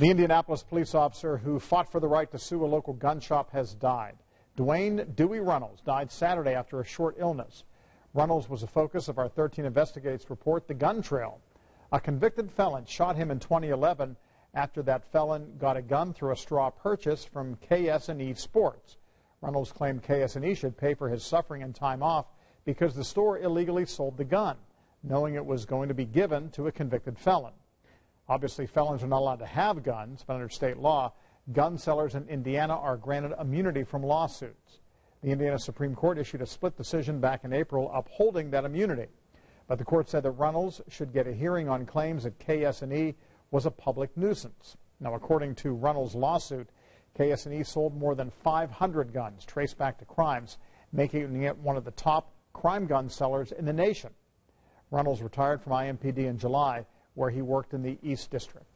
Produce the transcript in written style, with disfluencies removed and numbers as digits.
The Indianapolis police officer who fought for the right to sue a local gun shop has died. Dwayne Dewey Runnels died Saturday after a short illness. Runnels was the focus of our 13 Investigates report, The Gun Trail. A convicted felon shot him in 2011 after that felon got a gun through a straw purchase from KS&E Sports. Runnels claimed KS&E should pay for his suffering and time off because the store illegally sold the gun, knowing it was going to be given to a convicted felon. Obviously, felons are not allowed to have guns, but under state law, gun sellers in Indiana are granted immunity from lawsuits. The Indiana Supreme Court issued a split decision back in April upholding that immunity. But the court said that Runnels should get a hearing on claims that KS&E was a public nuisance. Now, according to Runnels' lawsuit, KS&E sold more than 500 guns traced back to crimes, making it one of the top crime gun sellers in the nation. Runnels retired from IMPD in July, where he worked in the East District.